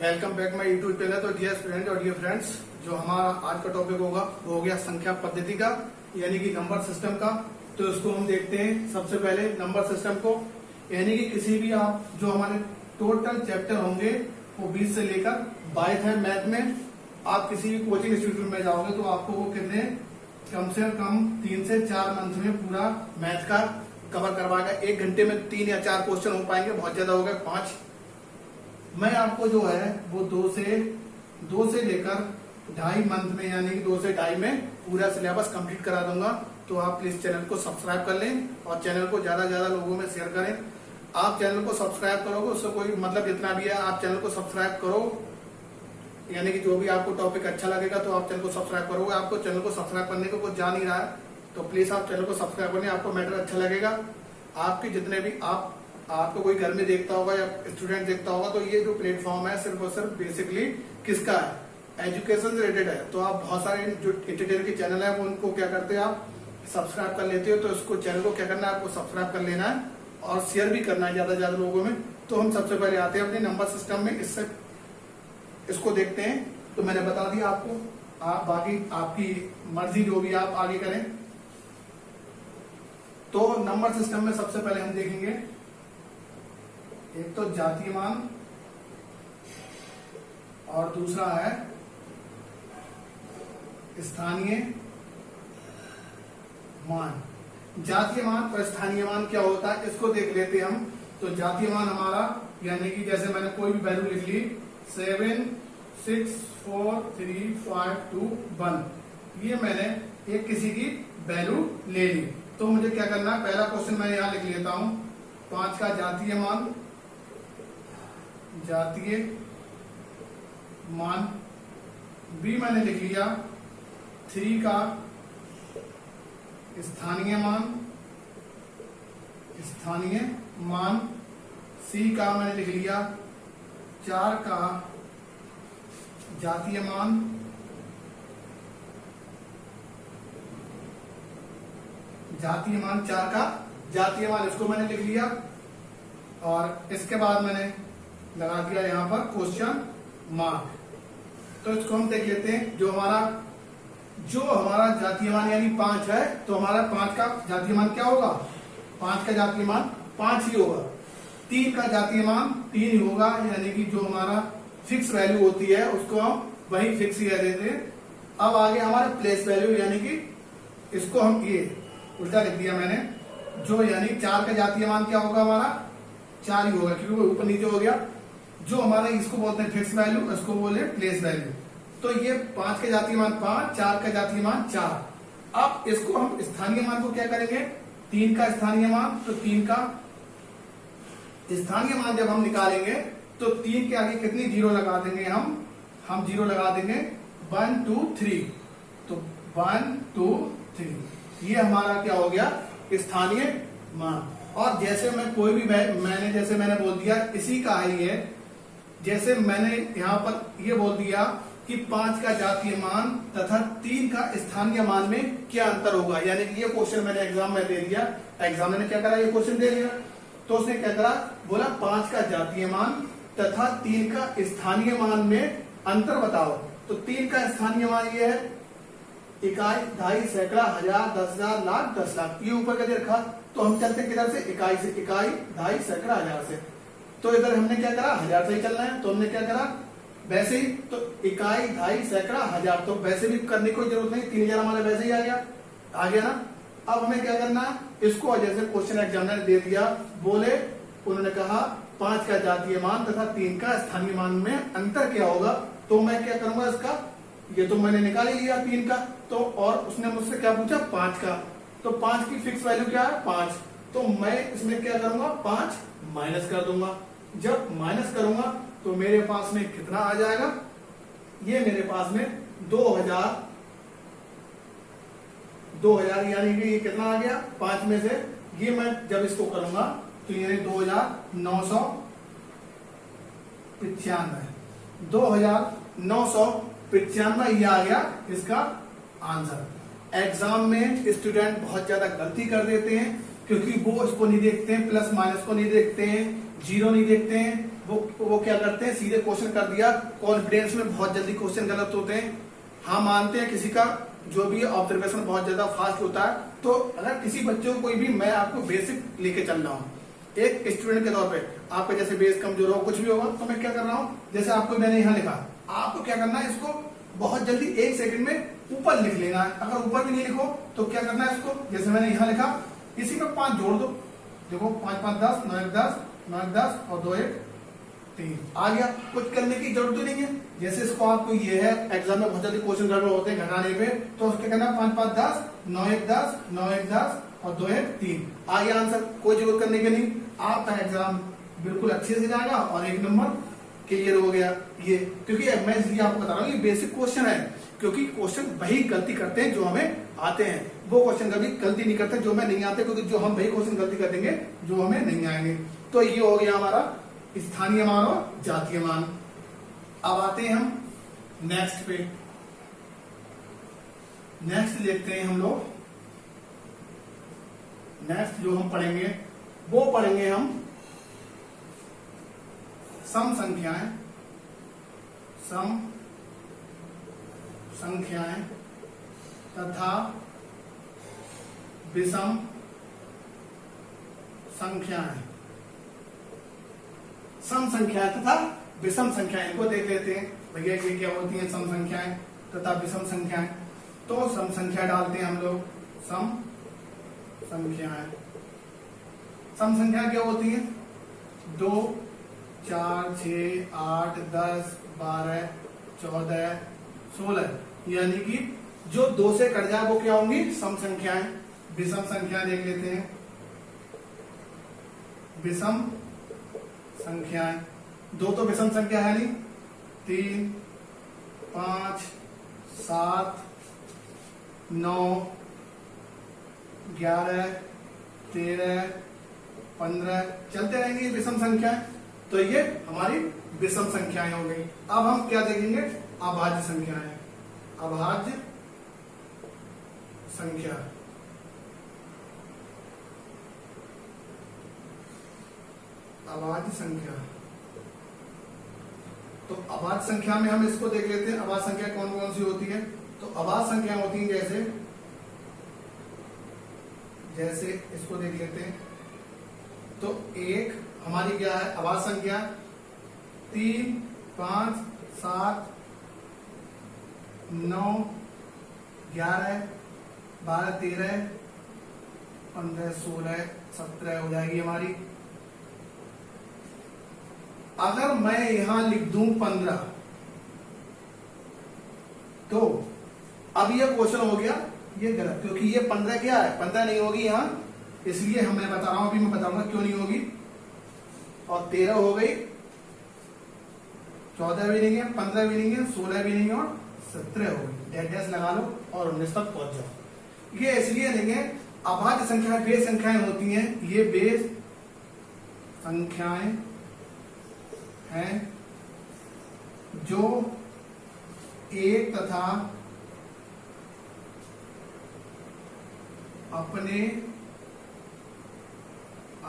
Welcome back my YouTube channel. तो dear student और dear friends, जो हमारा आज का टॉपिक होगा वो हो गया संख्या पद्धति का, यानी कि नंबर सिस्टम का। तो इसको हम देखते हैं सबसे पहले नंबर सिस्टम को, यानी कि किसी भी आप जो हमारे टोटल चैप्टर होंगे वो 20 से लेकर 22 है मैथ में। आप किसी भी कोचिंग इंस्टीट्यूट में जाओगे तो आपको वो कितने कम से कम 3 से 4 मंथ में पूरा मैथ का कवर करवाएगा। 1 घंटे में 3 या 4 क्वेश्चन हो पाएंगे, बहुत ज्यादा हो गए 5। मैं आपको जो है वो 2 से लेकर 2.5 मंथ में, यानी कि 2 से 2.5 में पूरा सिलेबस कंप्लीट करा दूंगा। तो आप प्लीज चैनल को सब्सक्राइब कर लें और चैनल को ज्यादा ज्यादा लोगों में शेयर करें। आप चैनल को सब्सक्राइब करोगे उससे कोई मतलब जितना भी है, आप चैनल को सब्सक्राइब करो, यानी कि जो भी आपको टॉपिक अच्छा लगेगा तो आप चैनल को सब्सक्राइब करोगे। आपको चैनल को सब्सक्राइब करने को कुछ जा नहीं रहा है तो प्लीज आप चैनल को सब्सक्राइब करें, आपको मैटर अच्छा लगेगा। आपके जितने भी आपको कोई घर में देखता होगा या स्टूडेंट देखता होगा तो ये जो प्लेटफॉर्म है सिर्फ और सिर्फ बेसिकली किसका है, एजुकेशन से रिलेटेड है। तो आप बहुत सारे जो एंटरटेनर के चैनल है वो उनको क्या करते हैं, आप सब्सक्राइब कर लेते हो। तो इसको चैनल को क्या करना है, आपको सब्सक्राइब कर लेना है और शेयर भी करना है ज्यादा से ज्यादा लोगों में। तो हम सबसे पहले आते हैं अपने नंबर सिस्टम में, इसको देखते हैं। तो मैंने बता दिया आपको, आप बाकी आपकी मर्जी जो भी आप आगे करें। तो नंबर सिस्टम में सबसे पहले हम देखेंगे एक तो जातीय मान और दूसरा है स्थानीय मान। जातीय मान और स्थानीय मान क्या होता है इसको देख लेते हैं हम। तो जातीय मान हमारा, यानी कि जैसे मैंने कोई भी वैल्यू लिख ली 7 6 4 3 5 2 1, ये मैंने एक किसी की वैल्यू ले ली। तो मुझे क्या करना है, पहला क्वेश्चन मैं यहां लिख लेता हूं 5 का जातीय मान बी मैंने लिख लिया 3 का स्थानीय मान सी का मैंने लिख लिया 4 का जातीय मान इसको मैंने लिख लिया। और इसके बाद मैंने लगा दिया यहां पर क्वेश्चन मार्क। तो इसको हम देख लेते हैं। जो हमारा जातीय मान यानी 5 है, तो हमारा 5 का जातीय मान क्या होगा, 5 का जातीय मान 5 ही होगा। 3 का जातीय मान 3 ही होगा, यानी कि जो हमारा फिक्स वैल्यू होती है उसको हम वही फिक्स ही कह देते हैं। अब आगे हमारा प्लेस वैल्यू, यानी कि इसको हम ये उल्टा लिख दिया मैंने, जो यानी 4 का जातीय मान क्या होगा, हमारा 4 ही होगा क्योंकि वो ऊपर नीचे हो गया। जो हमारा इसको बोलते हैं फिक्स वैल्यू, इसको बोले प्लेस वैल्यू। तो ये 5 का जातीय मान 5, 4 का जातीय मान 4। अब इसको हम स्थानीय मान को क्या करेंगे, 3 का स्थानीय मान, तो 3 का स्थानीय मान जब हम निकालेंगे तो 3 के आगे कितनी जीरो लगा देंगे, हम जीरो लगा देंगे 1 2 3। तो 1 2 3 ये हमारा क्या हो गया, स्थानीय मान। और जैसे मैं कोई भी मैंने बोल दिया इसी का ही है, जैसे मैंने यहाँ पर ये बोल दिया कि 5 का जातीय मान तथा 3 का स्थानीय मान में क्या अंतर होगा, यानी कि ये क्वेश्चन मैंने एग्जाम में दे दिया। एग्जाम ने क्या करा, ये क्वेश्चन दे दिया तो उसने क्या करा, बोला 5 का जातीय मान तथा 3 का स्थानीय मान में अंतर बताओ। तो 3 का स्थानीय मान ये है इकाई, दहाई, सैकड़ा, हजार, 10,000, लाख, 10 लाख। ये ऊपर का दे रखा। तो हम चलते किधर से, इकाई से, इकाई, दहाई, सैकड़ा, हजार से। तो इधर हमने क्या करा, 1000 से ही चलना है। तो हमने क्या करा, वैसे ही तो इकाई, दहाई, सैकड़ा, हजार, तो वैसे भी करने की कोई जरूरत नहीं, 3000 हमारा वैसे ही आ गया ना। अब हमें क्या करना है, इसको जैसे क्वेश्चन एग्जामिनर ने दे दिया, बोले उन्होंने कहा 5 का जातीय मान तथा 3 का स्थानीय मान में अंतर क्या होगा। तो मैं क्या करूंगा, इसका ये तो मैंने निकाल ही लिया 3 का। तो और उसने मुझसे क्या पूछा, 5 का। तो 5 की फिक्स वैल्यू क्या है, 5। तो मैं इसमें क्या करूंगा, 5 माइनस कर दूंगा। जब माइनस करूंगा तो मेरे पास में कितना आ जाएगा, ये मेरे पास में 2000 यानी कि ये कितना आ गया 5 में से। ये मैं जब इसको करूंगा तो ये 2995 ये आ गया इसका आंसर। एग्जाम में स्टूडेंट बहुत ज्यादा गलती कर देते हैं क्योंकि वो इसको नहीं देखते हैं, प्लस माइनस को नहीं देखते हैं, जीरो नहीं देखते हैं, वो क्या करते हैं, सीधे क्वेश्चन कर दिया। कॉन्फिडेंस में बहुत जल्दी क्वेश्चन गलत होते हैं। हम मानते हैं किसी का जो भी ऑब्जर्वेशन बहुत ज्यादा फास्ट होता है, तो अगर किसी बच्चे को कोई भी, मैं आपको बेसिक लेके चल रहा हूँ एक स्टूडेंट के तौर पे, आपका जैसे बेस कमजोर हो कुछ भी होगा, तो मैं क्या कर रहा हूँ, जैसे आपको मैंने यहाँ लिखा, आपको क्या करना है, इसको बहुत जल्दी 1 सेकंड में ऊपर लिख लेना है। अगर ऊपर भी नहीं लिखो तो क्या करना है, इसको जैसे मैंने यहाँ लिखा, इसी में 5 जोड़ दो। देखो 5 5 10, 9 1 10, 9 1 10 और 2 1 3 आ गया। कुछ करने की जरूरत ही नहीं है। जैसे इसको आपको ये है, एग्जाम में बहुत जल्दी क्वेश्चन गड़बड़ होते हैं घटाने पे, तो क्या करना, 5 5 10, 9 1 10, 9 1 10 और 2 1 3 आ गया आंसर। कोई जरूरत करने की नहीं, आपका एग्जाम बिल्कुल अच्छे से जाएगा और 1 नंबर क्लियर हो गया। ये क्योंकि मैं इसलिए आपको बता रहा हूँ, ये बेसिक क्वेश्चन है, क्योंकि क्वेश्चन वही गलती करते हैं जो हमें आते हैं, वो क्वेश्चन कभी गलती नहीं करते जो हमें नहीं आते, क्योंकि जो हम वही क्वेश्चन गलती कर देंगे जो हमें नहीं आएंगे। तो ये हो गया हमारा स्थानीय मान और जातीय मान। अब आते हैं हम नेक्स्ट पे। नेक्स्ट देखते हैं हम लोग, नेक्स्ट जो हम पढ़ेंगे वो पढ़ेंगे हम सम संख्याएं, सम संख्याएं तथा विषम संख्याएं। सम संख्याएं तथा विषम संख्याएं, इनको देख लेते हैं भैया ये क्या होती हैं सम संख्याएं तथा विषम संख्याएं। तो सम संख्या डालते हैं हम लोग, सम संख्याएं। सम संख्या क्या होती है, 2 4 6 8 10 12 14 16, यानी कि जो 2 से कट जाए वो क्या होंगी, सम संख्याएं। विषम संख्या देख लेते हैं, विषम संख्याएं। 2 तो विषम संख्या है नहीं, 3 5 7 9 11 13 15 चलते रहेंगे विषम संख्याएं। तो ये हमारी विषम संख्याएं हो गई। अब हम क्या देखेंगे, अभाज्य संख्याएं। अभाज्य संख्या, अभाज्य संख्या। तो अभाज्य संख्या में हम इसको देख लेते हैं, अभाज्य संख्या कौन कौन सी होती है। तो अभाज्य संख्या होती है जैसे इसको देख लेते हैं। तो एक हमारी क्या है अभाज्य संख्या, 3 5 7 9 11 12 13 15 16 17 हो जाएगी हमारी। अगर मैं यहां लिख दूं 15, तो अब ये क्वेश्चन हो गया ये गलत, क्योंकि ये 15 क्या है, 15 नहीं होगी यहां, इसलिए हम मैं बता रहा हूं, अभी मैं बताऊंगा क्यों नहीं होगी। और 13 हो गई, 14 भी नहीं है, 15 भी नहीं है, 16 भी नहीं है और 17 हो गई। डैश लगा लो और 19 तक पहुंच जाओ। ये इसलिए नहीं है, अभाज्य संख्या बेस संख्याएं होती हैं, ये बेस संख्याएं हैं जो एक तथा अपने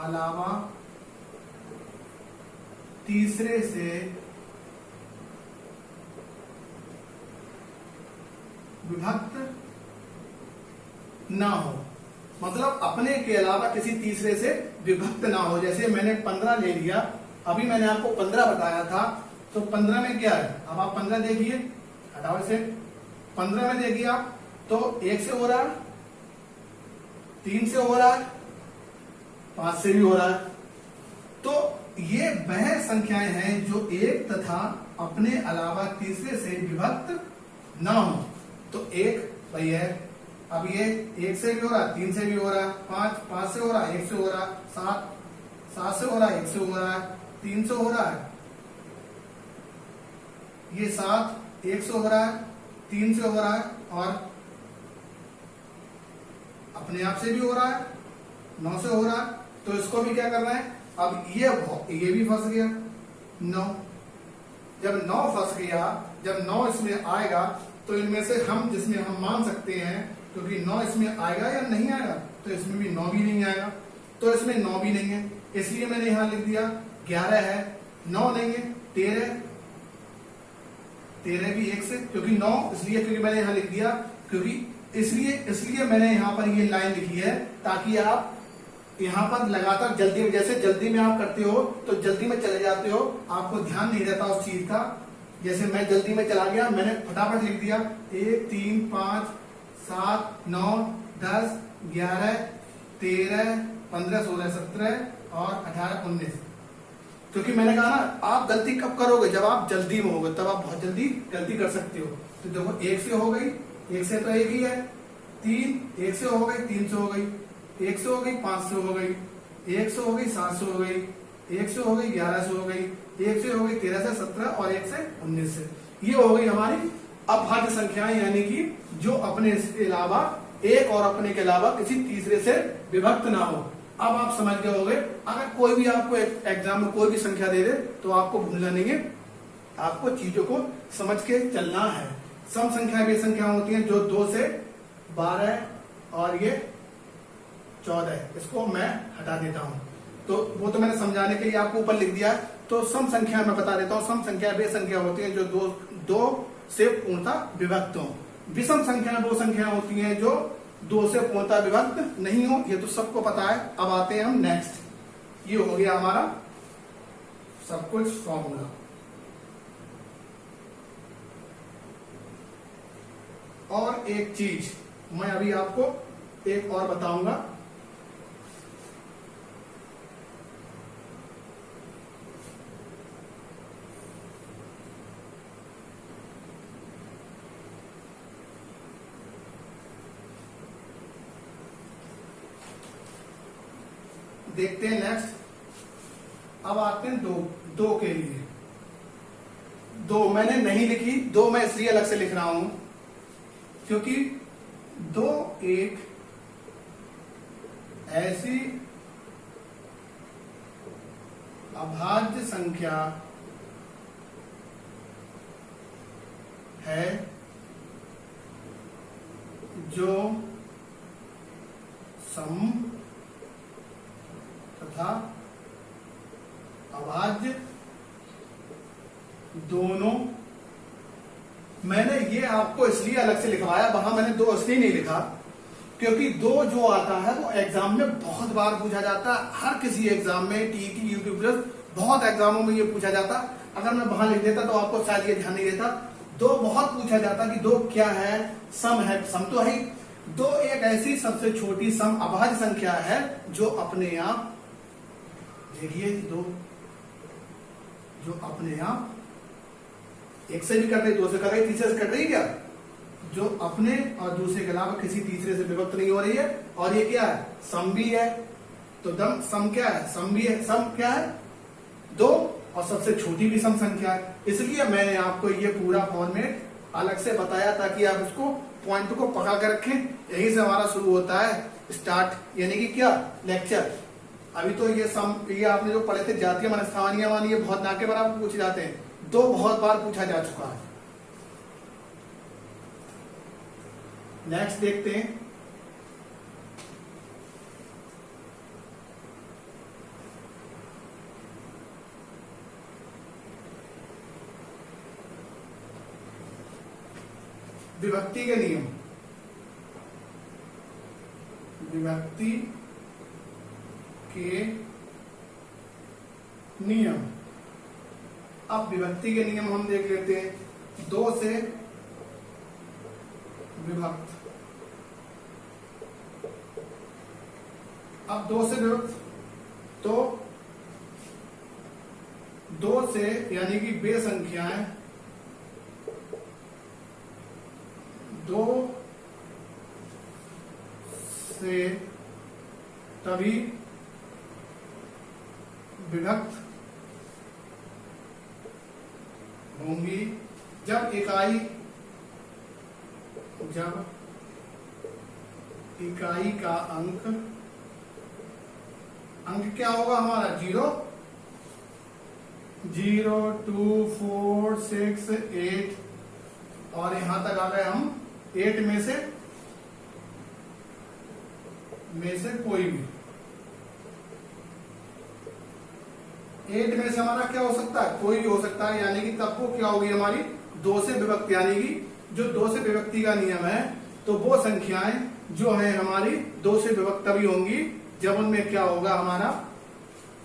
अलावा तीसरे से विभक्त ना हो, मतलब अपने के अलावा किसी तीसरे से विभक्त ना हो। जैसे मैंने 15 ले लिया, अभी मैंने आपको 15 बताया था, तो 15 में क्या है, अब आप 15 देखिए, हटाओ इसे, 15 में देखिए आप, तो 1 से हो रहा है, 3 से हो रहा है, 5 से भी हो रहा है। तो ये वह संख्याएं हैं जो एक तथा अपने अलावा तीसरे से विभक्त ना हो। तो 1 भाई है, अब ये 1 से भी हो रहा है, 3 से भी हो रहा है, 5 से हो रहा है, 1 से हो रहा है, 7 से हो रहा है, 1 से हो रहा है, 3 से हो रहा है, ये 7 1 से हो रहा है, 3 से हो रहा है और अपने आप से भी हो रहा है, 9 से हो रहा है। तो इसको भी क्या करना है, अब ये भी फंस गया 9। जब 9 फंस गया, जब 9 इसमें आएगा तो इनमें से हम जिसमें हम मान सकते हैं, क्योंकि 9 इसमें आएगा या नहीं आएगा, तो इसमें भी 9 भी नहीं आएगा, तो इसमें 9 भी नहीं है, इसलिए मैंने यहां लिख दिया 11 है, 9 लेंगे, 13 भी 1 से, क्योंकि 9 इसलिए क्योंकि मैंने यहां लिख दिया, क्योंकि इसलिए मैंने यहां पर ये लाइन लिखी है ताकि आप यहां पर लगातार जल्दी में, जैसे जल्दी में आप करते हो तो जल्दी में चले जाते हो, आपको ध्यान नहीं रहता उस चीज का। जैसे मैं जल्दी में चला गया, मैंने फटाफट लिख दिया 1 3 5 7 9 10 11 13 15 16 17 और 18 19, क्योंकि मैंने कहा ना आप गलती कब करोगे, जब आप जल्दी में होगे, तब आप बहुत जल्दी गलती कर सकते हो। तो देखो 1 से हो गई, 1 से तो 1 ही है, 3 1 से हो गई, 3 से हो गई, 1 से हो गई, 5 से हो गई, 1 से हो गई, 7 से हो गई, 1 से हो गई, 11 से हो गई, 1 से हो गई, 13 से 17 और 1 से 19 से। ये हो गई हमारी अभाज्य संख्याएं, यानी कि जो अपने के अलावा, एक और अपने के अलावा किसी तीसरे से विभक्त ना हो। अब आप समझ गए होंगे, अगर कोई भी आपको एग्जाम में कोई भी संख्या दे दे तो आपको भूलना नहीं है, आपको चीजों को समझ के चलना है। सम संख्या वे संख्या होती हैं जो 2 से 12 और ये 14, इसको मैं हटा देता हूं, तो वो तो मैंने समझाने के लिए आपको ऊपर लिख दिया। तो सम संख्या मैं बता देता हूं, सम संख्या वे संख्या होती है जो दो से पूर्णतः विभक्त हो। विषम संख्या वो संख्या होती है जो 2 से पूर्णतः विभक्त नहीं हो, ये तो सबको पता है। अब आते हैं हम नेक्स्ट, ये हो गया हमारा सब कुछ फॉर्मूला। और एक चीज मैं अभी आपको एक और बताऊंगा, देखते हैं नेक्स्ट। अब आते हैं दो के लिए। 2 मैंने नहीं लिखी, 2 मैं इसलिए अलग से लिख रहा हूं क्योंकि 2 एक ऐसी अभाज्य संख्या है जो सम तथा अभाज्य दोनों। मैंने ये आपको इसलिए अलग से लिखवाया, वहां मैंने 2 इसलिए नहीं लिखा क्योंकि 2 जो आता है वो एग्जाम में बहुत बार पूछा जाता है, हर किसी एग्जाम में, टीईटी, यूपी प्लस, बहुत एग्जामों में ये पूछा जाता। अगर मैं वहां लिख देता तो आपको शायद ये ध्यान नहीं देता। 2 बहुत पूछा जाता कि 2 क्या है, सम है, सम तो है। 2 एक ऐसी सबसे छोटी सम अभाज्य संख्या है जो अपने आप, देखिए 2 जो अपने आप एक से भी कर रही, 2 से कर रही, तीसरे से कर रही, क्या जो अपने और दूसरे के अलावा किसी तीसरे से विभक्त नहीं हो रही है। और ये क्या है, सम भी है। तो दम सम क्या है, सम भी है। सम क्या है, 2, और सबसे छोटी भी सम संख्या है। इसलिए मैंने आपको ये पूरा फॉर्मेट अलग से बताया ताकि आप उसको पॉइंट को पकड़ कर रखें। यही से हमारा शुरू होता है स्टार्ट, यानी कि क्या, लेक्चर। अभी तो ये आपने जो पढ़े थे जातीय मान, स्थानीय मान, ये बहुत नाके बराबर पूछे जाते हैं। 2 बहुत बार पूछा जा चुका है। नेक्स्ट देखते हैं, विभक्ति के नियम। विभक्ति के नियम। अब विभक्ति के नियम हम देख लेते हैं। 2 से विभक्त, अब 2 से विभक्त, तो 2 से यानी कि वे संख्याएं 2 से तभी विभक्त होंगी जब इकाई का अंक क्या होगा हमारा, 0, 0, 2, 4, 6, 8, और यहां तक आ गए हम 8 में से कोई भी। 8 में से हमारा क्या हो सकता है, कोई भी हो सकता है, यानी कि तब वो क्या होगी हमारी 2 से विभक्त, यानी कि जो 2 से विभक्ति का नियम है, तो वो संख्याएं जो है हमारी 2 से विभक्त तभी होंगी जब उनमें क्या होगा हमारा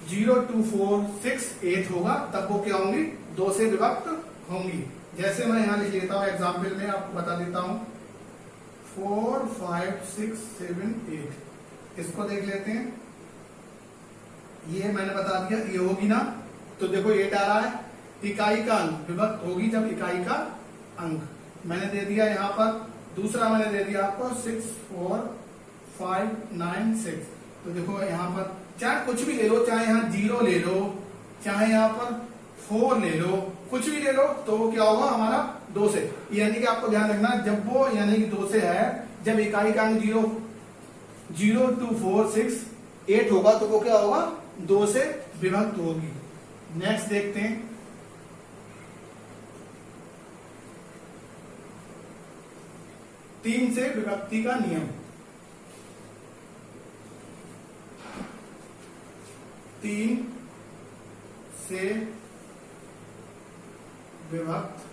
0, 2, 4, 6, 8 होगा, तब वो क्या होंगी 2 से विभक्त होंगी। जैसे मैं यहां लिख लेता हूं, एग्जाम्पल में आपको बता देता हूं, 4, 5, 6, 7, 8। इसको देख लेते हैं, ये मैंने बता दिया, ये होगी ना, तो देखो 8 आ रहा है, इकाई का अंक विभक्त होगी जब इकाई का अंक मैंने दे दिया यहाँ पर। दूसरा मैंने दे दिया आपको 6, 4, 5, 9, 6। तो देखो यहाँ पर चाहे कुछ भी ले लो, चाहे यहाँ 0 ले लो, चाहे यहाँ पर 4 ले लो, कुछ भी ले लो, तो वो क्या होगा हमारा 2 से, यानी कि आपको ध्यान रखना जब वो यानी कि 2 से है, जब इकाई का अंक 0, 2, 4, 6, 8 होगा, तो वो क्या होगा 2 से विभक्त होगी। नेक्स्ट देखते हैं, तीन से विभक्ति का नियम। 3 से विभक्त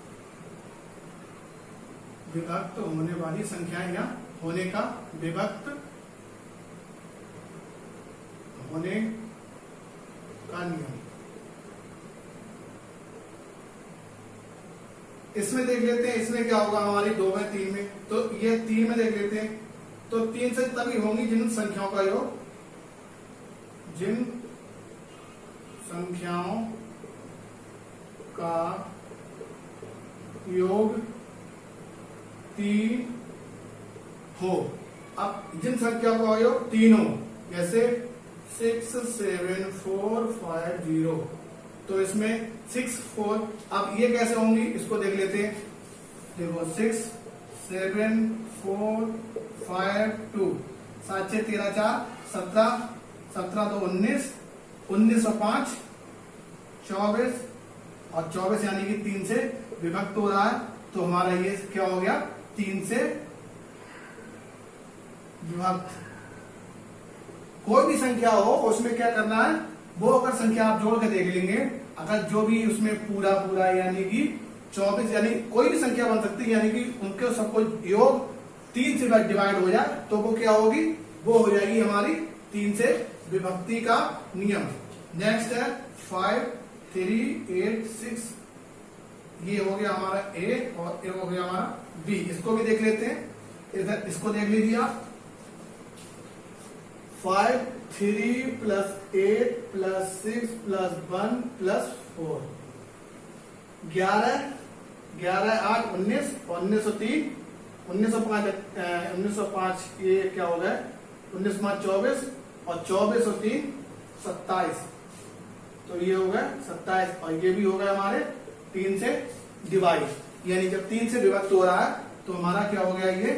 होने वाली संख्याएं या होने का विभक्त होने का नियम। इसमें देख लेते हैं, इसमें क्या होगा हमारी 2 में 3 में, तो ये 3 में देख लेते हैं, तो 3 से तभी होंगी जिन संख्याओं का योग, जिन संख्याओं का योग 3 हो। अब जिन संख्याओं का योग 3 हो, जैसे 6, 7, 4, 5, 0, तो इसमें 6, 4, अब ये कैसे होंगी इसको देख लेते हैं। देखो 6, 7, 4, 5, 2, 7, 6, 13, 4, 17, 17, 2, 19, 19 और 5, 24, और 24 यानी कि 3 से विभक्त हो रहा है, तो हमारा ये क्या हो गया 3 से विभक्त। कोई भी संख्या हो उसमें क्या करना है, वो अगर संख्या आप जोड़ के देख लेंगे, अगर जो भी उसमें पूरा पूरा यानी कि 24, यानी कोई भी संख्या बन सकती है, यानी कि उनके सबको योग 3 से डिवाइड हो जाए, तो वो क्या होगी, वो हो जाएगी हमारी 3 से विभक्ति का नियम। नेक्स्ट है 5, 3, 8, 6, ये हो गया हमारा A और ये हो गया हमारा B। इसको भी देख लेते हैं, इधर इसको देख लीजिए आप, 5, 3 + 8 + 6 + 1 + 4, 11, 11, 8, 19 और 19 और 3, 19 और 5, 19 और 5 ये क्या हो गया 19, 5, 24 और 24 और 3 27, तो ये हो गया 27, और ये भी हो गया हमारे 3 से डिवाइड, यानी जब 3 से विभक्त हो रहा है तो हमारा क्या हो गया ये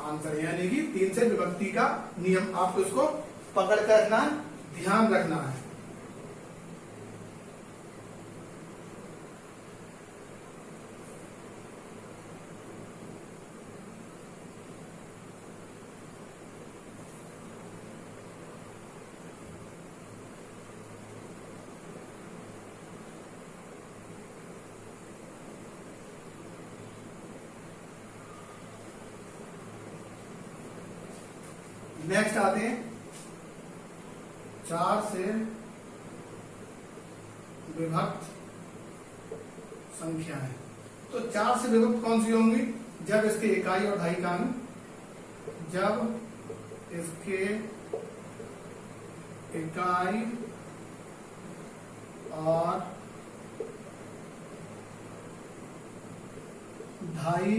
आंसर, यानी कि 3 से विभक्ति का नियम। आपको इसको पकड़ कर रखना है, ध्यान रखना है। नेक्स्ट आते हैं 4 से विभक्त संख्याएं। तो 4 से विभक्त कौन सी होंगी, जब इसके इकाई और दहाई का अंक, जब इसके इकाई और दहाई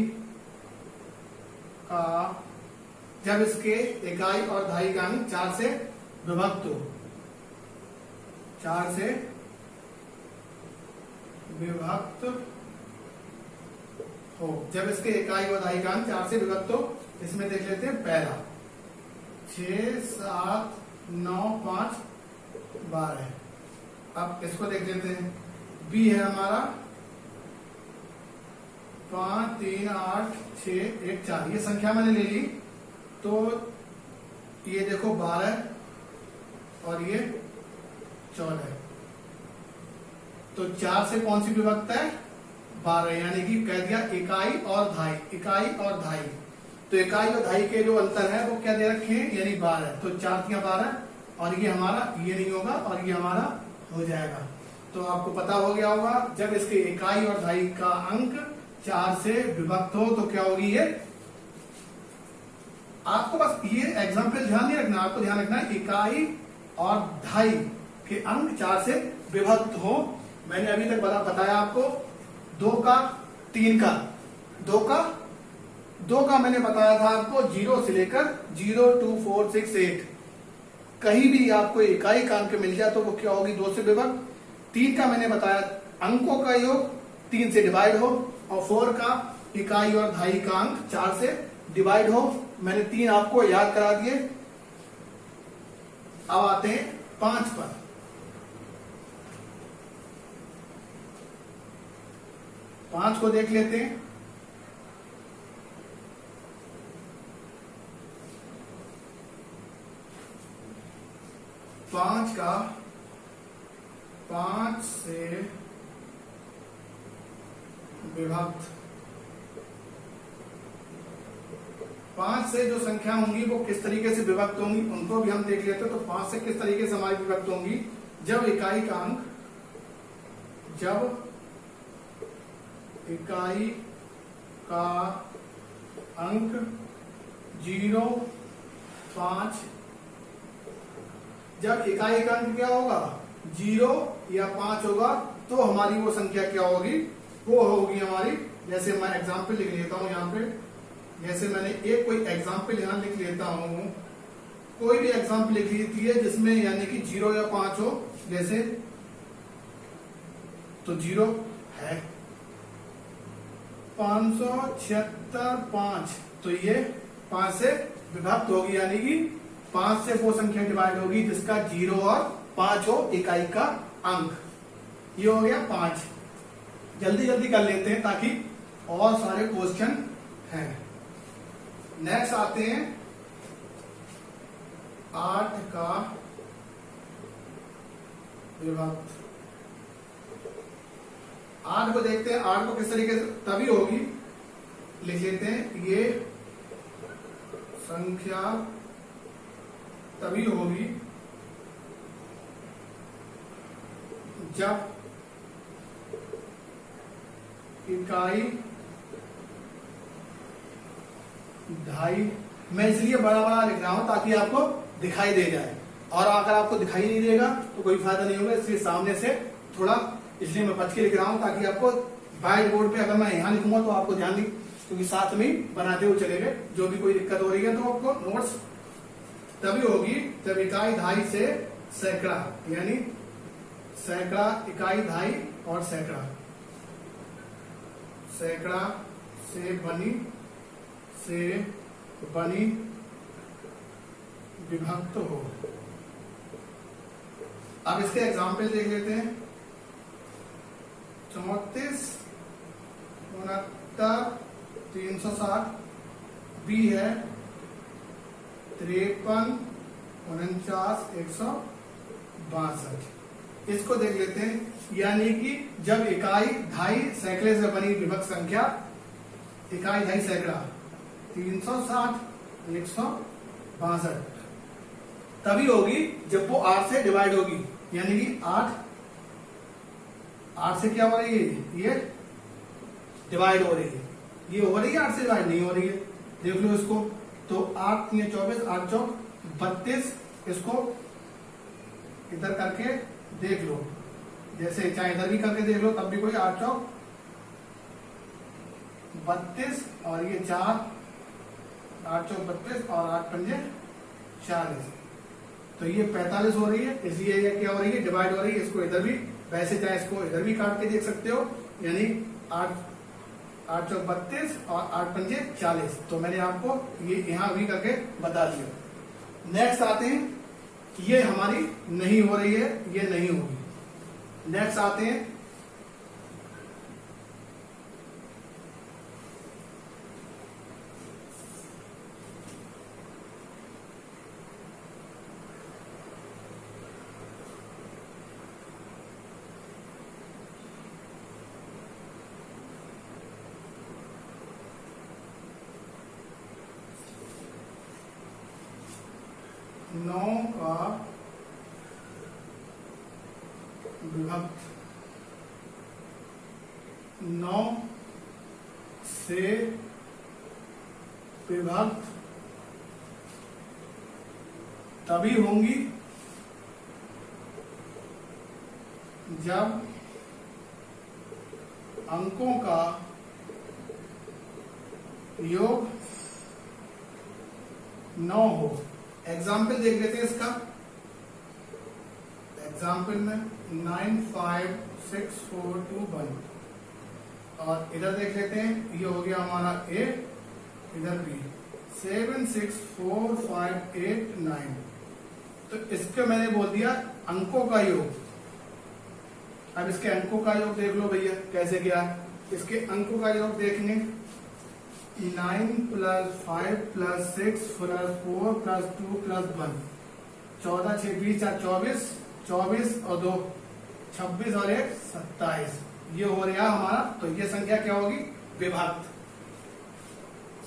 का, जब इसके इकाई और दहाई का अंक 4 से विभक्त हो, 4 से विभक्त हो, जब इसके इकाई और दहाई का अंक 4 से विभक्त हो। इसमें देख लेते हैं पहला 6, 7, 9, 5, 12। अब इसको देख लेते हैं, बी है हमारा 5, 3, 8, 6, 1, 4, ये संख्या मैंने ले ली, तो ये देखो 12 और ये 14। तो 4 से कौन सी विभक्त है? 12, यानी कि कह दिया इकाई और धाई, इकाई और धाई। तो इकाई और धाई के जो अंतर है वो क्या दे रखे हैं, यानी 12। तो 4 × 12 और ये हमारा ये नहीं होगा और ये हमारा हो जाएगा। तो आपको पता हो गया होगा जब इसके इकाई और धाई का अंक 4 से विभक्त हो तो क्या होगी ये। आपको बस ये एग्जाम्पल ध्यान नहीं रखना, आपको ध्यान रखना है इकाई और धाई के अंक 4 से विभक्त हो। मैंने अभी तक बताया आपको 2 का 3 का 2 का मैंने बताया था आपको 0 से लेकर 0, 2, 4, 6, 8 कहीं भी आपको इकाई का अंक मिल जाए तो वो क्या होगी, 2 से विभक्त। 3 का मैंने बताया अंकों का योग 3 से डिवाइड हो, और 4 का इकाई और धाई का अंक 4 से डिवाइड हो। मैंने 3 आपको याद करा दिए। अब आते हैं 5 पर। 5 को देख लेते हैं। पांच का 5 से विभक्त, 5 से जो संख्या होंगी वो किस तरीके से विभक्त होंगी उनको भी हम देख लेते हैं। तो 5 से किस तरीके से हमारी विभक्त होंगी, जब इकाई का अंक 0, 5, जब इकाई का अंक क्या होगा 0 या 5 होगा तो हमारी वो संख्या क्या होगी, वो होगी हमारी, जैसे मैं एग्जाम्पल लिख लेता हूं यहाँ पे, जैसे मैंने एक कोई एग्जाम्पल यहां लिख लेता हूं, कोई भी एग्जाम्पल लिख लीजिए है जिसमें यानी कि 0 या 5 हो, जैसे तो 0 है 576, तो ये 5 से विभक्त होगी, यानी कि 5 से वो संख्या डिवाइड होगी जिसका 0 और 5 हो इकाई का अंक। ये हो गया 5। जल्दी जल्दी कर लेते हैं ताकि और सारे क्वेश्चन हैं। नेक्स्ट आते हैं 8 का विभक्त। 8 को देखते हैं, 8 को किस तरीके से तभी होगी, लिख लेते हैं, ये संख्या तभी होगी जब इकाई ढाई, मैं इसलिए बड़ा बड़ा लिख रहा हूं ताकि आपको दिखाई दे जाए, और अगर आपको दिखाई नहीं देगा तो कोई फायदा नहीं होगा, इसलिए सामने से थोड़ा, इसलिए मैं बच के लिख रहा हूं ताकि आपको व्हाइट बोर्ड पे अगर मैं यहां लिखूंगा तो आपको ध्यान नहीं, क्योंकि साथ में बनाते हुए चले गए, जो भी कोई दिक्कत हो रही है तो आपको नोट्स तभी होगी जब इकाई ढाई से सैकड़ा, यानी सैकड़ा, इकाई ढाई और सैकड़ा, सैकड़ा से बनी विभक्त हो। अब इसके एग्जाम्पल देख लेते हैं। 34, 69, 360, बी है 53, 49, 162। इसको देख लेते हैं, यानी कि जब इकाई ढाई सैकड़े से बनी विभक्त संख्या, इकाई ढाई सैकड़ा 360, 162 तभी होगी जब वो 8 से डिवाइड होगी, यानी कि 8 से क्या हो रही है, ये डिवाइड हो रही है, ये हो रही है 8 से डिवाइड नहीं हो रही है, देख लो इसको, तो 8 3 24, 8 चौक 32, इसको इधर करके देख लो, जैसे चाहे इधर भी करके देख लो तब भी कोई 8 चौक 32 और ये 4, 8 चौक 32 और 8 पंजे 40, तो ये 45 हो रही है, इसलिए ये क्या हो रही है, डिवाइड हो रही है। इसको इधर भी, वैसे चाहे इसको इधर भी काट के देख सकते हो, यानी 8 चौक 32 और 8 पंजे 40, तो मैंने आपको ये यहां भी करके बता दिया। नेक्स्ट आते हैं, ये हमारी नहीं हो रही है, ये नहीं होगी। नेक्स्ट आते हैं 9 का विभक्त 9 से विभक्त तभी होंगी जब अंकों का योग 9 हो। एग्जाम्पल देख लेते हैं इसका। एग्जाम्पल में 9 5 6 4 2 1 और इधर देख लेते हैं, ये हो गया हमारा A, इधर B 7 6 4 5 8 9। तो इसके मैंने बोल दिया अंकों का योग। अब इसके अंकों का योग देख लो भैया कैसे क्या है। इसके अंकों का योग देखने 9 + 5 + 6 + 4 + 2 + 1 14 6 20 4 24 24 और 2 26 और 1 27। ये हो रहा हमारा। तो ये संख्या क्या होगी? विभक्त।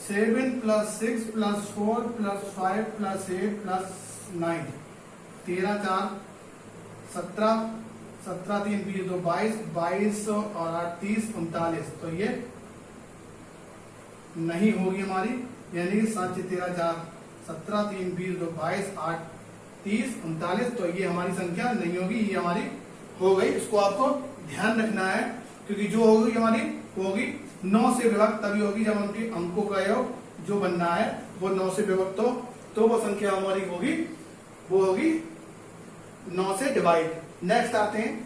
7 + 6 + 4 + 5 + 8 + 9 13 4 17 17 3 20 2 22 22 और 8 30 39। तो ये नहीं होगी हमारी, यानी 7 6 13 4 17 3 20 2 22 8 30 39। तो ये हमारी संख्या नहीं होगी, ये हमारी हो गई। इसको आपको ध्यान रखना है, क्योंकि जो होगी हमारी होगी 9 से विभक्त तभी होगी जब उनके अंकों का योग जो बनना है वो 9 से विभक्त हो, तो वो संख्या हमारी होगी, वो होगी 9 से डिवाइड। नेक्स्ट आते हैं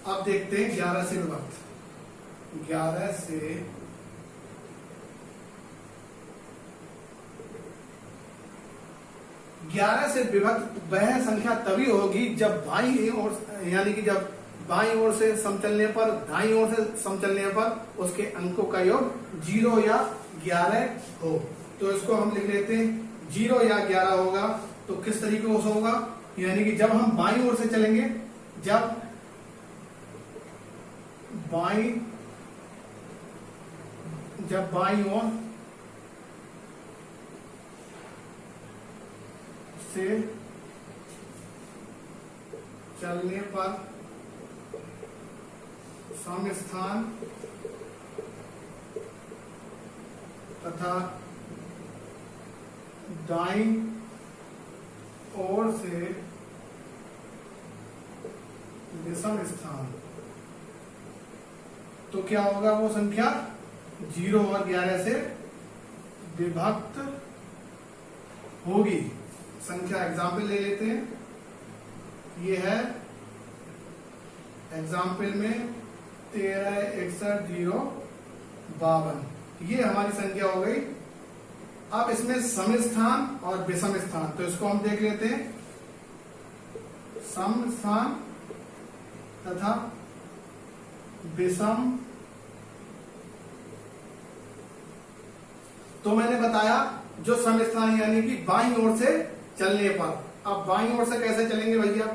अब देखते हैं 11 से विभक्त। 11 से विभक्त वह संख्या तभी होगी जब बाईं ओर, यानी कि जब बाईं ओर से सम चलने पर, दाईं ओर से सम चलने पर उसके अंकों का योग 0 या 11 हो। तो इसको हम लिख लेते हैं 0 या 11 होगा। तो किस तरीके से होगा? यानी कि जब हम बाईं ओर से चलेंगे, जब बाईं ओर से चलने पर सम स्थान तथा दाईं ओर से विषम स्थान, तो क्या होगा? वो संख्या 0 और 11 से विभक्त होगी। संख्या एग्जाम्पल ले लेते हैं। ये है एग्जाम्पल में 13 61 0 52। ये हमारी संख्या हो गई। अब इसमें सम स्थान और विषम स्थान, तो इसको हम देख लेते हैं। सम स्थान तथा विषम। तो मैंने बताया जो सम स्थान यानी कि बाईं ओर से चलने पर। अब बाईं ओर से कैसे चलेंगे भैया?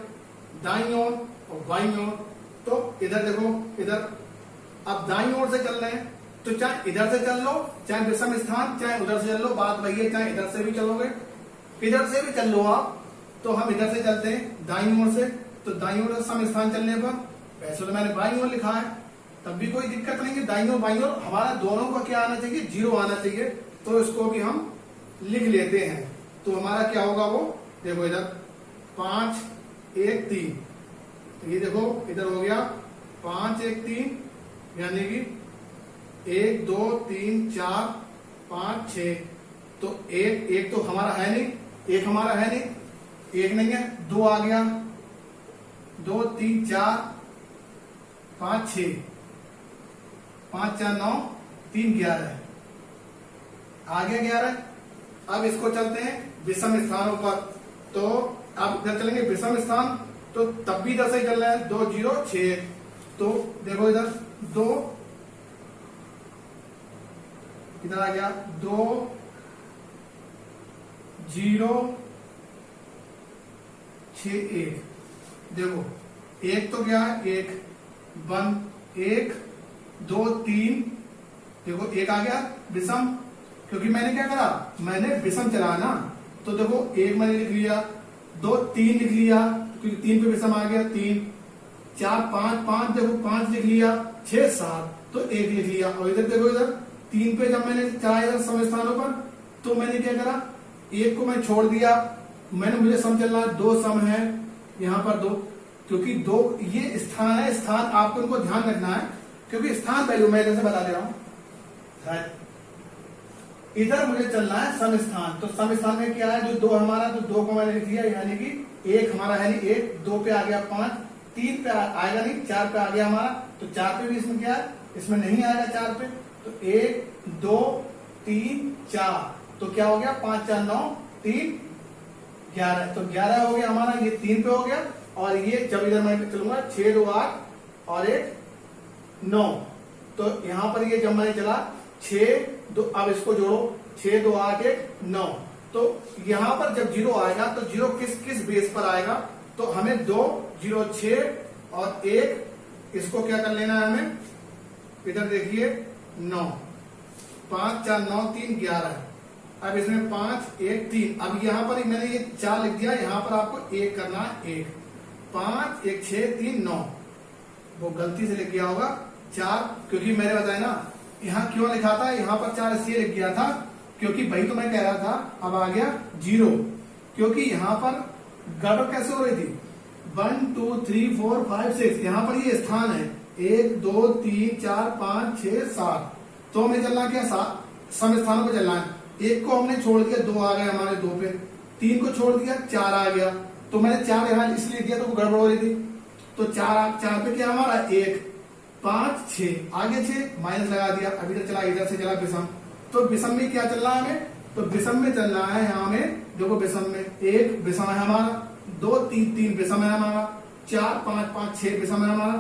दाईं ओर और बाईं ओर। तो इधर देखो, इधर अब दाईं ओर से चल रहे हैं, तो चाहे इधर से चल लो, चाहे विषम स्थान, चाहे उधर से चल लो, बात वही है। चाहे इधर से भी चलोगे, इधर से भी चल लो आप, तो हम इधर से चलते हैं दाईं ओर से। तो दाईं ओर से सम स्थान चलने पर, वैसे तो मैंने बाईं ओर लिखा है, तब भी कोई दिक्कत नहीं है। दाईं ओर बाईं ओर हमारा दोनों का क्या आना चाहिए? 0 आना चाहिए। तो इसको भी हम लिख लेते हैं। तो हमारा क्या होगा? वो देखो इधर 5 1 3, ये देखो इधर हो गया 5 1 3, यानी कि 1 2 3 4 5 6। तो एक तो हमारा है नहीं, एक हमारा है नहीं, एक नहीं है, 2 आ गया, 2 3 4 5 6, 5 4 9 3 11, आ गया 11। अब इसको चलते हैं विषम स्थानों पर। तो अब इधर चलेंगे विषम स्थान, तो तब भी इधर से चल रहा है 2 0 6। तो देखो इधर 2 इधर आ गया 2 0 6 1। देखो एक तो क्या है, एक 1 2 3, देखो एक आ गया विषम, क्योंकि मैंने क्या करा, मैंने विषम चलाया ना, तो देखो एक मैंने लिख लिया, 2 3 लिख लिया क्योंकि 3 पे विषम आ गया 3, 4 5 5, देखो 5 लिख लिया, 6 7 तो 1 लिख लिया। और इधर देखो इधर 3 पे जब मैंने चलाया इधर सम स्थानों पर, तो मैंने क्या करा, एक को मैं छोड़ दिया, मैंने मुझे सम चलना है, 2 सम है यहाँ पर 2, क्योंकि 2 ये स्थान है, स्थान आपको इनको ध्यान रखना है, क्योंकि स्थान वैल्यू मैं जैसे बता दे रहा हूं, इधर मुझे चलना है सम स्थान। तो सम स्थान में क्या है, जो 2 हमारा, तो 2 को मैंने लिख दिया, यानी कि 1 हमारा है नहीं 1, 2 पे आ गया 5, 3 पे आएगा नहीं, 4 पे आ गया हमारा, तो 4 पे भी इसमें क्या है, इसमें नहीं आएगा 4 पे, तो 1 2 3 4, तो क्या हो गया 5 4 9 3 11, तो 11 हो गया हमारा, ये 3 पे हो गया। और ये जब इधर मैं चलूंगा 6 2 8 और 1 9, तो यहां पर ये जब मैंने चला 6 2, अब इसको जोड़ो 6 2 8 1 9, तो यहां पर जब 0 आएगा तो 0 किस किस बेस पर आएगा, तो हमें 2 0 6 और 1 इसको क्या कर लेना है हमें, इधर देखिए 9 5 4 9 3 11, अब इसमें 5 1 3, अब यहां पर मैंने ये 4 लिख दिया, यहां पर आपको 1 करना है, 1 5 1 6 3 9, वो गलती से लिख गया होगा 4, क्योंकि मैंने बताया ना यहाँ क्यों लिखा था, यहाँ पर 4 इसलिए लिख गया था क्योंकि भाई तो मैं कह रहा था, अब आ गया 0, क्योंकि यहाँ पर गड़बड़ कैसे हो रही थी, 1 2 3 4 5 6, यहाँ पर ये स्थान है 1 2 3 4 5 6 7, तो हमें चलना क्या, सम स्थानों पर चलना है। एक को हमने छोड़ दिया, 2 आ गए हमारे 2 पे, 3 को छोड़ दिया 4 आ गया, तो मैंने 4 यहाँ इसलिए दिया तो वो गड़बड़ हो रही थी, तो 4 पे क्या हमारा 1 5 6, आगे 6 माइनस लगा दिया, अभी तक चला, इधर से चला विषम, तो विषम में क्या चल रहा है हमें, तो विषम में चल रहा है यहाँ में, देखो विषम में 1 विषम है हमारा, 2 3 3 विषम है हमारा, 4 5 5 6 विषम है हमारा,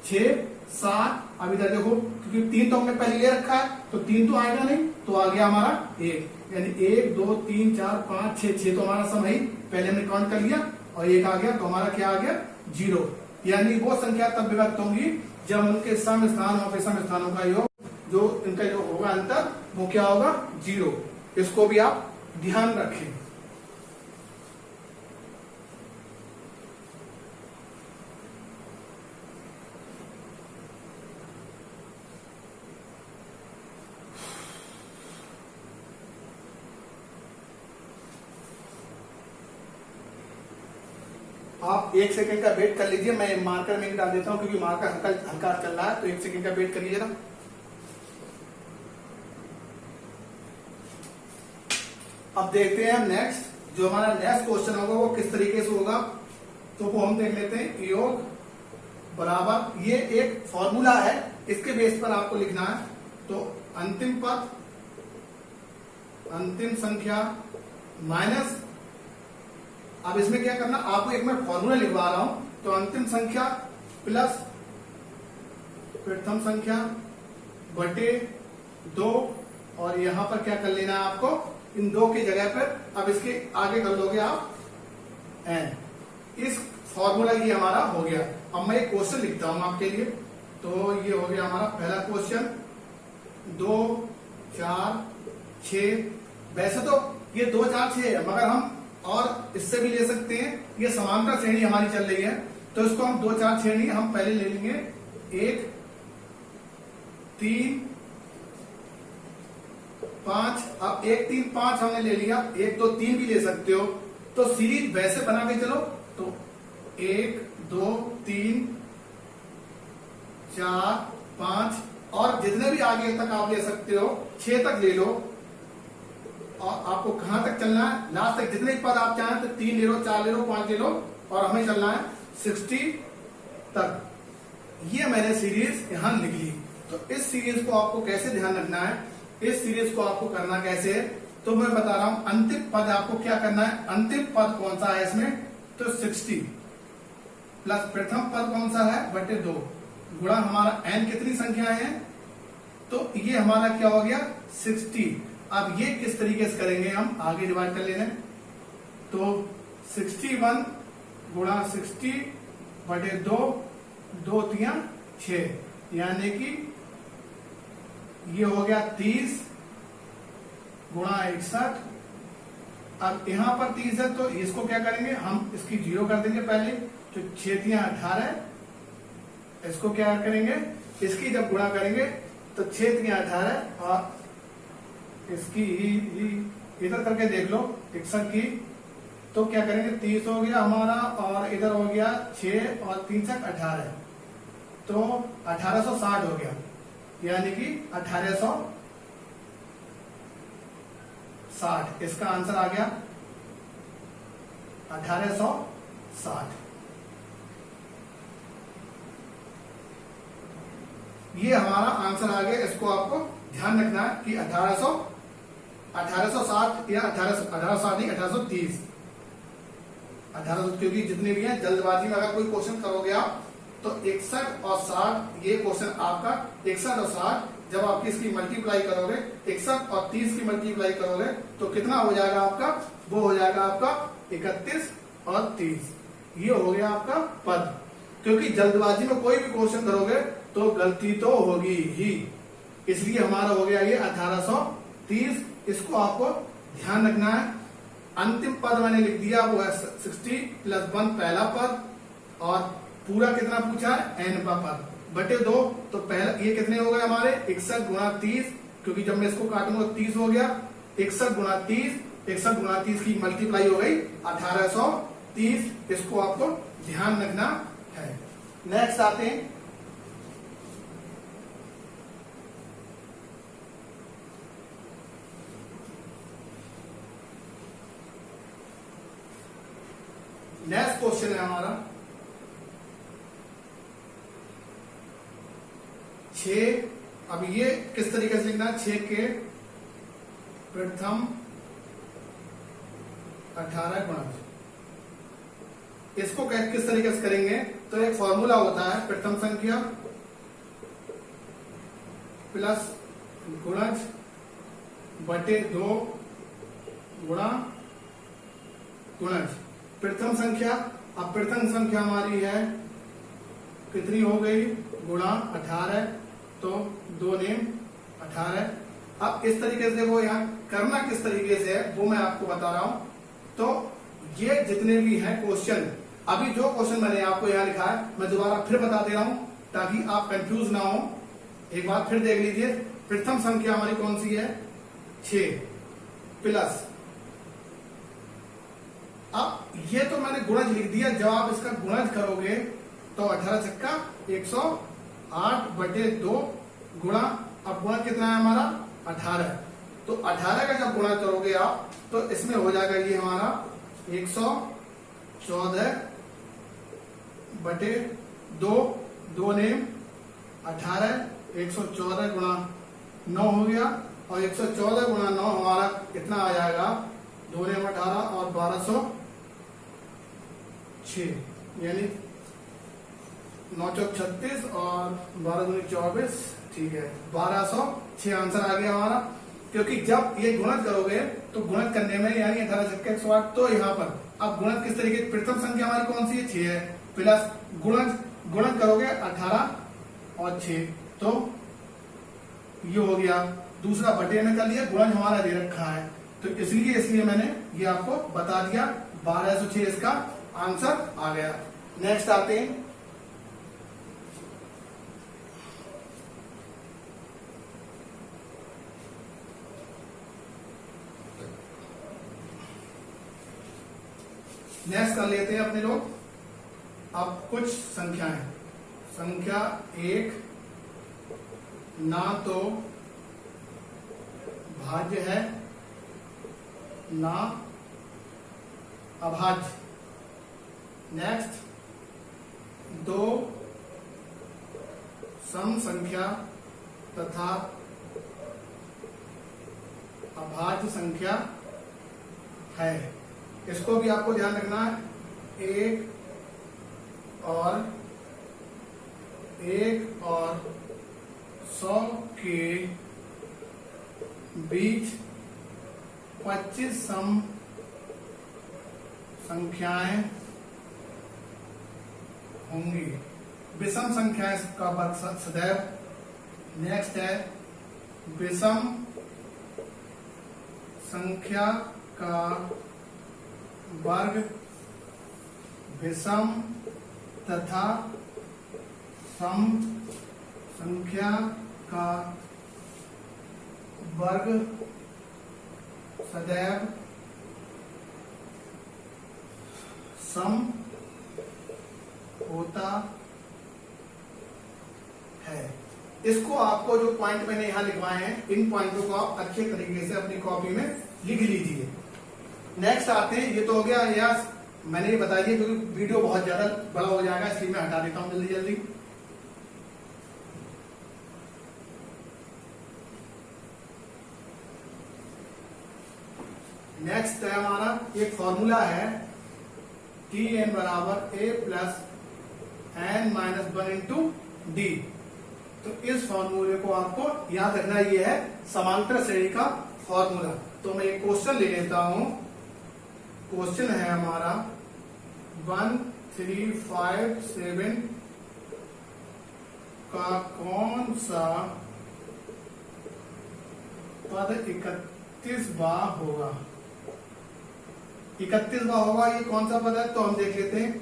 6 7, अब इधर देखो क्योंकि 3 तो हमने पहले ले रखा है, तो 3 तो आएगा नहीं, तो आ गया हमारा 1, यानी 1 2 3 4 5 6, 6 तो हमारा सम है, पहले हमने काउंट कर लिया, और 1 आ गया, तो हमारा क्या आ गया 0, यानी वो संख्या तब विभक्त होंगी जब उनके सम स्थान और विषम स्थानों का योग, जो इनका जो होगा अंतर, वो क्या होगा 0, इसको भी आप ध्यान रखें। आप 1 सेकंड का वेट कर लीजिए, मैं मार्कर में डाल देता हूं क्योंकि मार्कर हल्का हल्का चल रहा है, तो 1 सेकंड का वेट कर लीजिए ना। अब देखते हैं हम नेक्स्ट, जो हमारा नेक्स्ट क्वेश्चन होगा वो किस तरीके से होगा, तो वो हम देख लेते हैं। योग बराबर, ये एक फॉर्मूला है, इसके बेस पर आपको लिखना है, तो अंतिम पद, अंतिम संख्या माइनस, अब इसमें क्या करना, आपको एक मैं फॉर्मूला लिखवा रहा हूं, तो अंतिम संख्या प्लस प्रथम संख्या बटे 2, और यहां पर क्या कर लेना है आपको, इन 2 की जगह पर अब इसके आगे कर लोगे आप n, इस फॉर्मूला ये हमारा हो गया। अब मैं एक क्वेश्चन लिखता हूं आपके लिए, तो ये हो गया हमारा पहला क्वेश्चन, 2 4 6, वैसे तो ये 2 4 6 है, मगर हम और इससे भी ले सकते हैं, ये समांतर श्रेणी हमारी चल रही है, तो इसको हम 2 4 6 नहीं, हम पहले ले लेंगे 1 3 5, अब 1 3 5 हमने ले लिया, 1 2 3 भी ले सकते हो, तो सीरीज वैसे बना के चलो, तो 1 2 3 4 5, और जितने भी आगे तक आप ले सकते हो, 6 तक ले लो, और आपको कहां तक चलना है, लास्ट तक जितने पद आप चाहें, तो 3 ले लो 4 ले लो 5 ले लो, और हमें चलना है 60 तक। ये मैंने सीरीज यहां लिख ली, तो इस सीरीज को आपको कैसे ध्यान रखना है, इस सीरीज को आपको करना कैसे है, तो मैं बता रहा हूं। अंतिम पद आपको क्या करना है, अंतिम पद कौन सा है इसमें, तो 60 प्लस प्रथम पद कौन सा है, बटे 2, गुणा हमारा n कितनी संख्याएं हैं, तो ये हमारा क्या हो गया 60। अब ये किस तरीके से करेंगे, हम आगे डिवाइड कर ले रहे हैं। तो 61 गुणा 60 बटे 2, 2 3 6, यानी कि ये हो गया 30 गुणा 61। अब यहां पर 30 है तो इसको क्या करेंगे, हम इसकी 0 कर देंगे पहले, तो 6 3 18। इसको क्या करेंगे, इसकी जब गुणा करेंगे तो 6 3 18, और इसकी इधर करके देख लो 61 की, तो क्या करेंगे 30 हो गया हमारा, और इधर हो गया 6 और 3 तक 18, तो 1860 हो गया, यानी कि 1860। इसका आंसर आ गया 1860। ये हमारा आंसर आ गया। इसको आपको ध्यान रखना है कि 1860 या 1860 नहीं, 1830, 1800, क्योंकि जितने भी हैं जल्दबाजी में अगर कोई क्वेश्चन करोगे आप तो 61 और 60, ये क्वेश्चन आपका 61 और 60 जब आपकी इसकी मल्टीप्लाई करोगे, 61 और 30 की मल्टीप्लाई करोगे तो कितना हो जाएगा आपका, वो हो जाएगा आपका 31 और 30। ये हो गया आपका पद। क्योंकि जल्दबाजी में कोई भी क्वेश्चन करोगे तो गलती तो होगी ही, इसलिए हमारा हो गया ये 1830। इसको आपको ध्यान रखना है। अंतिम पद मैंने लिख दिया, वो है 60 + 1 पहला पद, और पूरा कितना पूछा है n का पद बटे 2। तो पहला ये कितने हो गए हमारे 61 गुणा 30, क्योंकि जब मैं इसको काटूंगा 30 हो गया। 61 गुणा 30, 61 गुणा 30 की मल्टीप्लाई हो गई 1830। इसको आपको ध्यान रखना है। नेक्स्ट आते हैं नेक्स्ट क्वेश्चन है हमारा 6। अब ये किस तरीके से लिखना है, 6 के प्रथम 18 गुणज। इसको किस तरीके से करेंगे, तो एक फॉर्मूला होता है, प्रथम संख्या प्लस गुणज बटे 2 गुणा गुणज प्रथम संख्या। अब प्रथम संख्या हमारी है कितनी हो गई, गुणा 18, तो 2 नेम 18। अब इस तरीके से वो यहाँ करना किस तरीके से है वो मैं आपको बता रहा हूं। तो ये जितने भी हैं क्वेश्चन, अभी जो क्वेश्चन मैंने आपको यहाँ लिखा है मैं दोबारा फिर बता दे रहा हूं ताकि आप कंफ्यूज ना हो। एक बार फिर देख लीजिए, प्रथम संख्या हमारी कौन सी है 6 प्लस, अब ये तो मैंने गुणज लिख दिया, जब आप इसका गुणज करोगे तो 18 छक्का 108 बटे 2 गुणा, अब गुणज कितना है हमारा 18, तो 18 का जब गुणा करोगे आप तो इसमें हो जाएगा ये हमारा 114 बटे 2, 2 नेम 18, 114 गुणा 9 हो गया, और 114 गुणा 9 हमारा कितना आ जाएगा, 2 नेम 18 और 1206, यानी 9 चौक 36 और 12 दूनी 24, ठीक है 1206 आंसर आ गया हमारा। क्योंकि जब ये गुणज करोगे तो गुणज करने में यानी 18 छक्के 108, तो यहाँ पर अब गुणज किस तरीके, प्रथम संख्या हमारी कौन सी है 6 है, प्लस गुणज करोगे 18 और 6, तो ये हो गया। दूसरा बटे में कर लिया, गुणज हमारा दे रखा है तो इसलिए मैंने ये आपको बता दिया, 1206 इसका आंसर आ गया। नेक्स्ट आते हैं नेक्स्ट कर लेते हैं अपने लोग अब कुछ संख्याएं। संख्या 1 ना तो भाज्य है ना अभाज्य। नेक्स्ट 2 सम संख्या तथा अभाज्य संख्या है। इसको भी आपको ध्यान रखना है। 1 और 1 और 100 के बीच 25 सम संख्याएं होंगी। विषम संख्याएं का वर्ग सदैव। नेक्स्ट है विषम संख्या का वर्ग विषम तथा सम संख्या का वर्ग सदैव सम होता है। इसको आपको जो पॉइंट मैंने यहां लिखवाए हैं, इन पॉइंटों को आप अच्छे तरीके से अपनी कॉपी में लिख लीजिए। नेक्स्ट आते हैं, ये तो हो गया, यह मैंने ये बता दिया क्योंकि वीडियो बहुत ज्यादा बड़ा हो जाएगा, इसलिए मैं हटा देता हूं जल्दी जल्दी। नेक्स्ट है हमारा एक फॉर्मूला है Tn बराबर a plus n minus 1 into D. तो इस फॉर्मूले को आपको याद रखना, ये है समांतर श्रेणी का फॉर्मूला। तो मैं एक क्वेश्चन ले लेता हूं। क्वेश्चन है हमारा 1357 का कौन सा पद 31वां होगा। 31वां होगा, ये कौन सा पद है तो हम देख लेते हैं।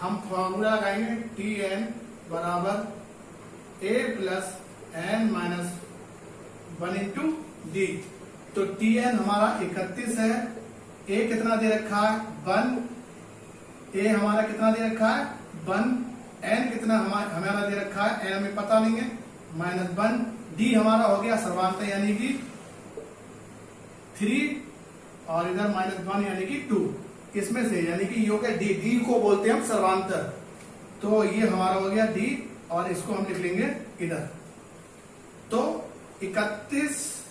हम फॉर्मूला लगाएंगे Tn बराबर a plus n minus 1 into D. तो Tn हमारा 31 है, a कितना दे रखा है 1, a हमारा कितना दे रखा है 1, n कितना हमारा दे रखा है n हमें पता नहीं है -1, d हमारा हो गया सर्वांतर यानी कि 3 और इधर -1 यानी कि 2। इसमें से यानी कि ये हो गया डी को बोलते हैं हम सर्वांतर। तो ये हमारा हो गया डी और इसको हम लिख लेंगे इधर। तो 31,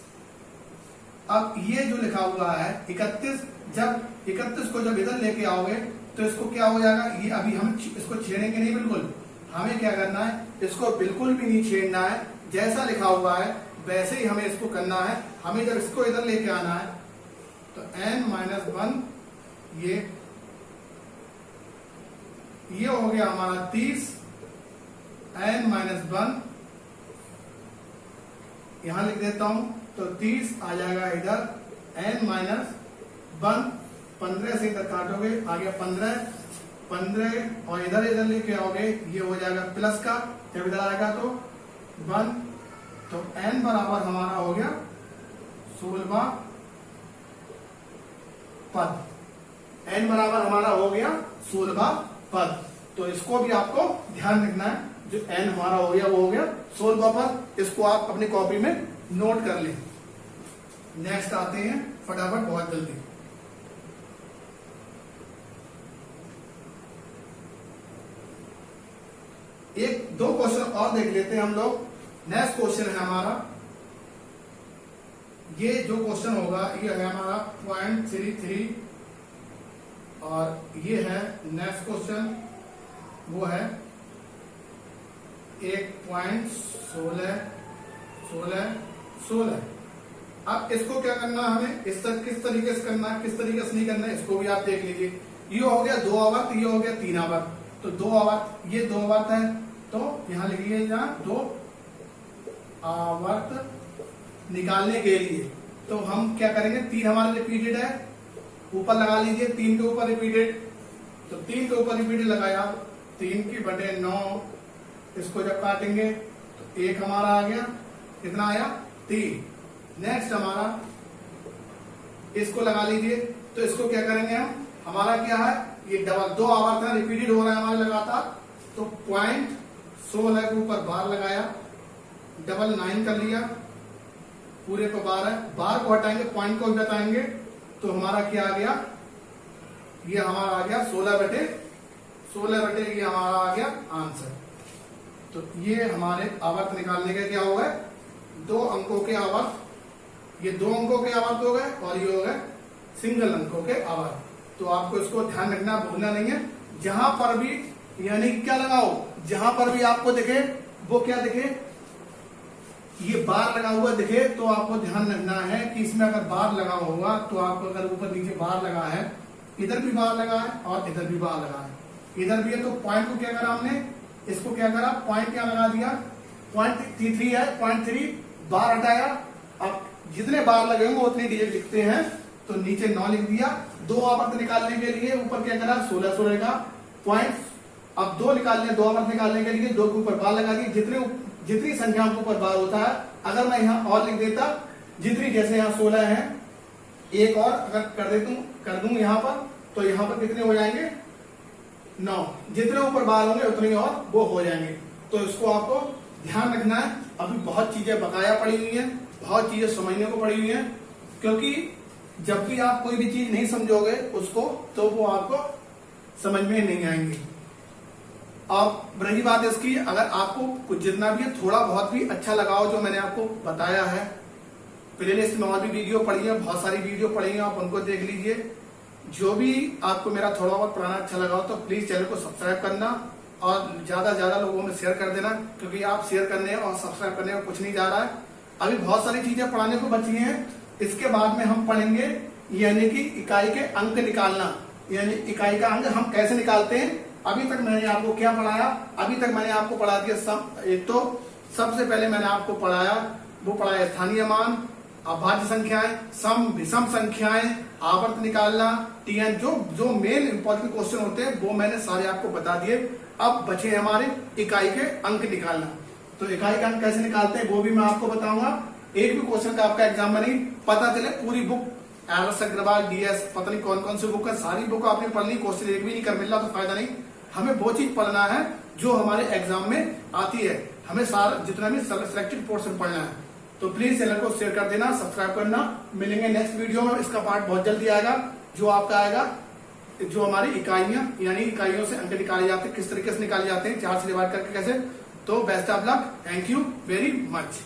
अब ये जो लिखा हुआ है 31, जब 31 को जब इधर लेके आओगे तो इसको क्या हो जाएगा, ये अभी हम इसको छेड़ेंगे नहीं बिल्कुल। हमें क्या करना है, इसको बिल्कुल भी नहीं छेड़ना है, जैसा लिखा हुआ है वैसे ही हमें इसको करना है। हमें जब इसको इधर लेके आना है तो n माइनस 1 ये हो गया हमारा 30, n माइनस 1 यहां लिख देता हूं तो 30 आ जाएगा इधर, n माइनस 1 15 से इधर काटोगे आ गया 15 और इधर लेके आओगे ये हो जाएगा प्लस का, जब इधर आएगा तो 1। तो n बराबर हमारा हो गया 16वां पद। n बराबर हमारा हो गया 16वां पद। तो इसको भी आपको ध्यान रखना है, जो n हमारा हो गया वो हो गया 16वां पद। इसको आप अपनी कॉपी में नोट कर लें। नेक्स्ट आते हैं फटाफट बहुत जल्दी। एक दो क्वेश्चन और देख लेते हैं हम लोग। नेक्स्ट क्वेश्चन है हमारा, ये जो क्वेश्चन होगा ये है हमारा 0.33 और ये है नेक्स्ट क्वेश्चन वो है 1.16। अब इसको क्या करना है हमें, किस तरीके से करना है, किस तरीके से नहीं करना है, इसको भी आप देख लीजिए। ये हो गया 2 आवर्त, ये हो गया 3 आवर्त। तो 2 आवर्त, ये 2 आवर्त है तो यहां लिख लीजिए, यहां 2 आवर्त निकालने के लिए तो हम क्या करेंगे, 3 हमारा रिपीटेड है, ऊपर लगा लीजिए 3 के ऊपर रिपीटेड। तो 3 के ऊपर रिपीटेड लगाया, 3 की बटे 9, इसको जब काटेंगे तो 1 हमारा आ गया, कितना आया 3। नेक्स्ट हमारा इसको लगा लीजिए, तो इसको क्या करेंगे हम, हमारा क्या है ये डबल 2 आवर्त है, रिपीटेड हो रहा है हमारे लगातार। तो 0.16 के ऊपर बार लगाया, डबल 9 कर लिया, पूरे को 12, बार को हटाएंगे पॉइंट को बताएंगे तो हमारा क्या आ गया, ये हमारा आ गया 16 बटे ये हमारा आ गया आंसर। तो ये हमारे आवर्त निकालने के क्या हो गए, 2 अंकों के आवर्त, ये 2 अंकों के आवर्त हो गए और ये हो गए सिंगल अंकों के आवर्त। तो आपको इसको ध्यान रखना, भूलना नहीं है। जहां पर भी यानी कि क्या लगाओ, जहां पर भी आपको दिखे वो क्या दिखे, ये बार लगा हुआ दिखे तो आपको ध्यान रखना है कि इसमें अगर बार लगा होगा तो आपको अगर ऊपर नीचे बार लगा है, इधर भी बार लगा है और इधर भी बार लगा है, इधर भी है, तो पॉइंट को क्या करा हमने, इसको क्या करा, पॉइंट क्या लगा दिया, पॉइंट 3 है, पॉइंट 3 बार हटाया। अब जितने बार लगे होंगे उतनी डिजिट लिखते हैं, तो नीचे 9 लिख दिया। 2 आवर्त निकालने के लिए ऊपर क्या करा, 16 का पॉइंट। अब 2 निकालने, 2 आवर्त निकालने के लिए 2 के ऊपर बार लगा दी। जितनी संख्याओं के ऊपर बार होता है, अगर मैं यहाँ और लिख देता, जितनी, जैसे यहाँ 16 है, एक और अगर कर दूं यहाँ पर, तो यहाँ पर कितने हो जाएंगे, 9। जितने ऊपर बार होंगे उतने और वो हो जाएंगे। तो इसको आपको ध्यान रखना है। अभी बहुत चीजें बकाया पड़ी हुई हैं, बहुत चीजें समझने को पड़ी हुई हैं, क्योंकि जब भी आप कोई भी चीज नहीं समझोगे उसको, तो वो आपको समझ में नहीं आएंगी। अब रही बात इसकी, अगर आपको कुछ जितना भी है थोड़ा बहुत भी अच्छा लगाओ जो मैंने आपको बताया है, प्लेलिस्ट में और भी वीडियो पड़ी है, बहुत सारी वीडियो पड़ी है, आप उनको देख लीजिए। जो भी आपको मेरा थोड़ा बहुत पुराना अच्छा लगाओ तो प्लीज चैनल को सब्सक्राइब करना और ज्यादा ज्यादा लोगों में शेयर कर देना, क्योंकि आप शेयर करने और सब्सक्राइब करने में कुछ नहीं जा रहा है। अभी बहुत सारी चीजें पढ़ाने को बची हैं। इसके बाद में हम पढ़ेंगे यानी कि इकाई के अंक निकालना, यानी इकाई का अंक हम कैसे निकालते हैं। अभी तक मैंने आपको क्या पढ़ाया, अभी तक मैंने आपको पढ़ा दिया एक तो सबसे पहले मैंने आपको पढ़ाया, वो पढ़ाया स्थानीय मान, अभाज्य संख्याएं, सम विषम संख्याएं, आवर्त निकालना, टीएन, जो मेन इंपॉर्टेंट क्वेश्चन होते हैं वो मैंने सारे आपको बता दिए। अब बचे हमारे इकाई के अंक निकालना। तो इकाई का अंक कैसे निकालते हैं वो भी मैं आपको बताऊंगा। एक भी क्वेश्चन का आपका एग्जाम में नहीं पता चले, पूरी बुक आर.एस. अग्रवाल, DS, पता नहीं कौन कौन सी बुक है, सारी बुक आपने पढ़नी, क्वेश्चन एक भी नहीं कर मिल रहा तो फायदा नहीं। हमें वो चीज पढ़ना है जो हमारे एग्जाम में आती है, हमें सारा जितना भी सिलेक्टेड पोर्शन पढ़ना है। तो प्लीज चैनल को शेयर कर देना, सब्सक्राइब करना। मिलेंगे नेक्स्ट वीडियो में, इसका पार्ट बहुत जल्दी आएगा, जो आपका आएगा जो हमारी इकाइयां, यानी इकाइयों से अंक निकाले जाते हैं, किस तरीके से निकाले जाते हैं, 4 से डिवाइड करके कैसे। तो best of luck, thank you very much.